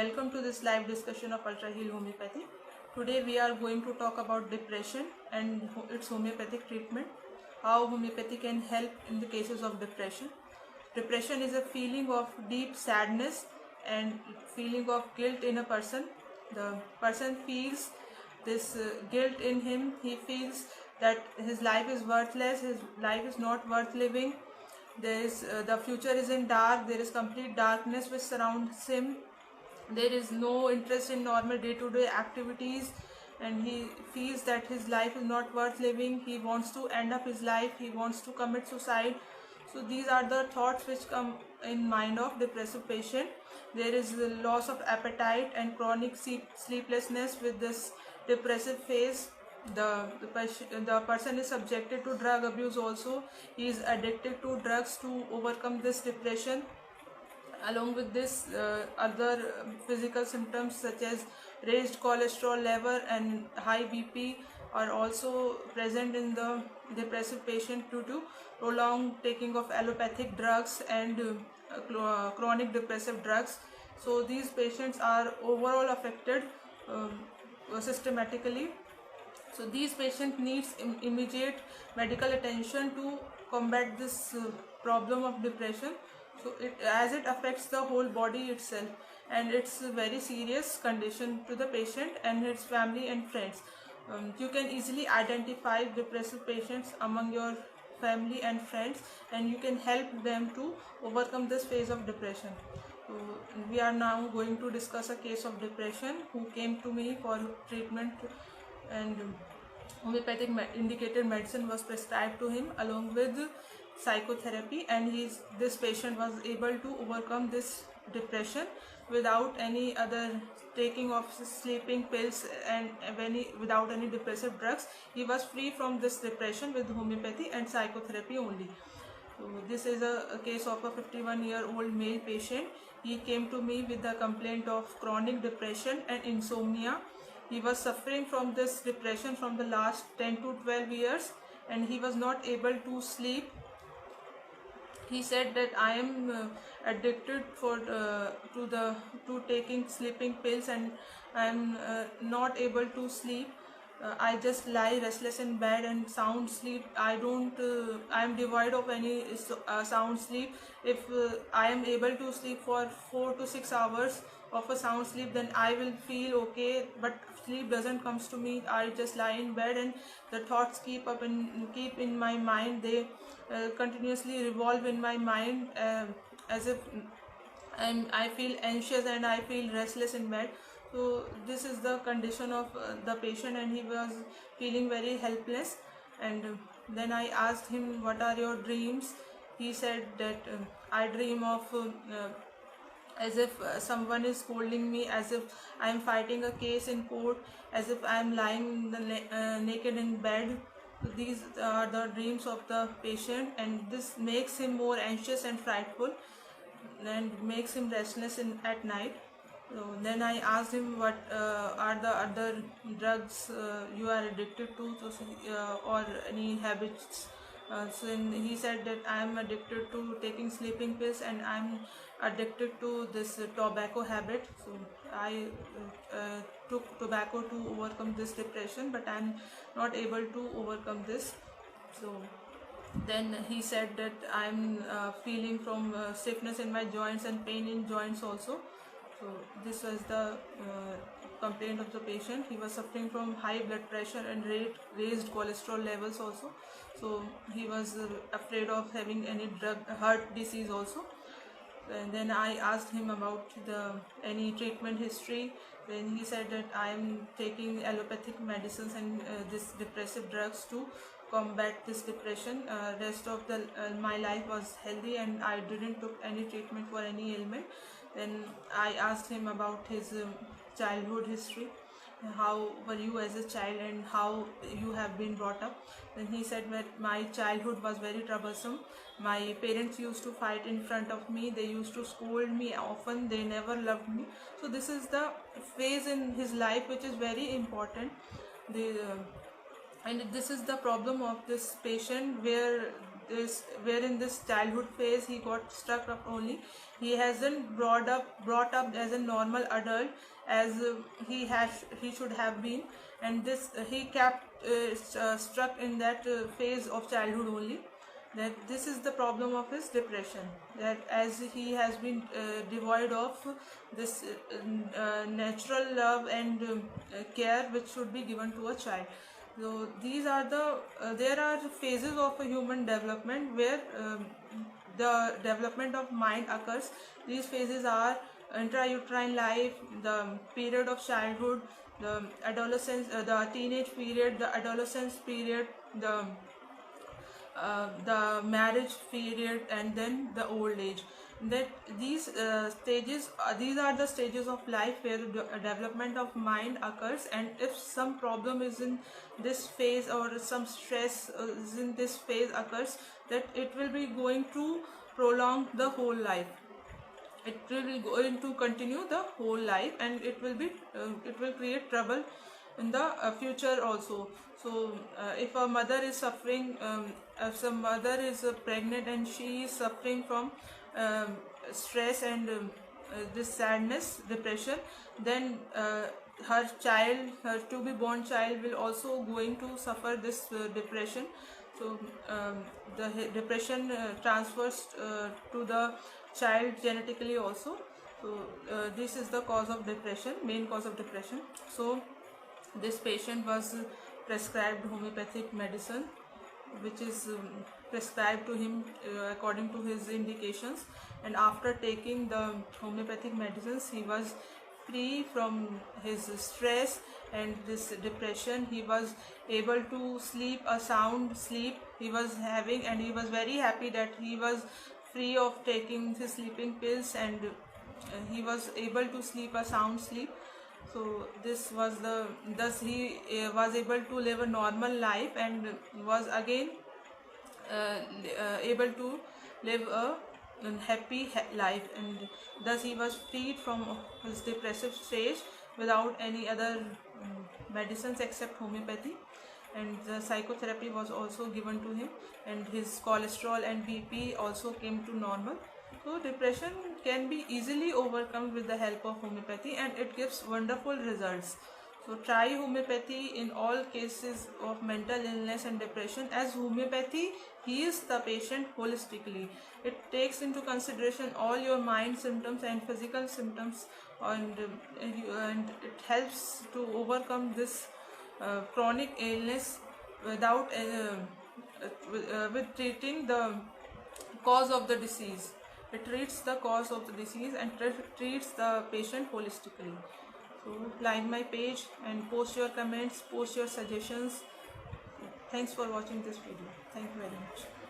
Welcome to this live discussion of Ultra Heal Homeopathy. Today we are going to talk about depression and its homeopathic treatment, how homeopathy can help in the cases of depression. Depression is a feeling of deep sadness and feeling of guilt in a person. The person feels this guilt in him. He feels that his life is worthless, his life is not worth living. The future is in dark, there is complete darkness which surrounds him. There is no interest in normal day-to-day activities, and he feels that his life is not worth living. He wants to end up his life, he wants to commit suicide. So these are the thoughts which come in mind of depressive patient. There is the loss of appetite and chronic sleeplessness with this depressive phase. The person is subjected to drug abuse also. He is addicted to drugs to overcome this depression. Along with this, other physical symptoms such as raised cholesterol level and high BP are also present in the depressive patient due to prolonged taking of allopathic drugs and chronic depressive drugs. So these patients are overall affected systematically. So these patients needs immediate medical attention to combat this problem of depression. So as it affects the whole body itself, and it's a very serious condition to the patient and his family and friends. You can easily identify depressive patients among your family and friends, and you can help them to overcome this phase of depression. So we are now going to discuss a case of depression who came to me for treatment, and homeopathic indicated medicine was prescribed to him along with psychotherapy, and this patient was able to overcome this depression without any other taking of sleeping pills and without any depressive drugs. He was free from this depression with homeopathy and psychotherapy only. So this is a case of a 51-year-old male patient. He came to me with the complaint of chronic depression and insomnia. He was suffering from this depression from the last 10 to 12 years, and he was not able to sleep. He said that I am addicted to taking sleeping pills, and I am not able to sleep. I just lie restless in bed and sound sleep. I am devoid of any sound sleep. If I am able to sleep for 4 to 6 hours of a sound sleep, then I will feel okay, but sleep doesn't comes to me. I just lie in bed and the thoughts keep in my mind. They continuously revolve in my mind as if I feel anxious and I feel restless in bed. So this is the condition of the patient, and he was feeling very helpless. And then I asked him, what are your dreams? He said that I dream of as if someone is scolding me, as if I am fighting a case in court, as if I am lying naked in bed. These are the dreams of the patient, and this makes him more anxious and frightful and makes him restless at night. So then I asked him, what are the other drugs you are addicted to, or any habits. So he said that I am addicted to taking sleeping pills, and I am addicted to this tobacco habit. So I took tobacco to overcome this depression, but I am not able to overcome this. So then he said that I am feeling from stiffness in my joints and pain in joints also. So this was the complaint of the patient. He was suffering from high blood pressure and raised cholesterol levels also. So he was afraid of having any heart disease also. And then I asked him about any treatment history. Then he said that I am taking allopathic medicines and this depressive drugs to combat this depression. Rest of my life was healthy, and I didn't took any treatment for any ailment. Then I asked him about his childhood history. How were you as a child and how you have been brought up? Then he said that my childhood was very troublesome. My parents used to fight in front of me. They used to scold me often. They never loved me. So this is the phase in his life which is very important. And this is the problem of this patient, where this, where in this childhood phase he got stuck up only. He hasn't brought up as a normal adult as he should have been, and this he kept stuck in that phase of childhood only. That this is the problem of his depression, that as he has been devoid of this natural love and care which should be given to a child. So these are the there are phases of a human development where the development of mind occurs. These phases are intrauterine life, the period of childhood, the adolescence, the teenage period, the adolescence period, the marriage period, and then the old age. That these stages, these are the stages of life where the development of mind occurs, and if some problem is in this phase or some stress is in this phase occurs, that it will be going to prolong the whole life. It will be going to continue the whole life, and it will create trouble in the future also. So if a mother is suffering, if some mother is pregnant and she is suffering from stress and this sadness, depression, then her to be born child will also going to suffer this depression. So the depression transfers to the child genetically also. So this is the cause of depression, main cause of depression. So this patient was prescribed homeopathic medicine, which is prescribed to him according to his indications, and after taking the homeopathic medicines he was free from his stress and this depression. He was able to sleep a sound sleep he was having, and he was very happy that he was free of taking his sleeping pills, and he was able to sleep a sound sleep. So this was thus he was able to live a normal life and was again able to live a happy life, and thus he was freed from his depressive stage without any other medicines except homeopathy. And the psychotherapy was also given to him, and his cholesterol and BP also came to normal. So depression can be easily overcome with the help of homeopathy, and it gives wonderful results. So try homeopathy in all cases of mental illness and depression, as homeopathy heals the patient holistically. It takes into consideration all your mind symptoms and physical symptoms, and it helps to overcome this chronic illness without with treating the cause of the disease. It treats the cause of the disease and treats the patient holistically. So like my page and post your comments, post your suggestions. Thanks for watching this video. Thank you very much.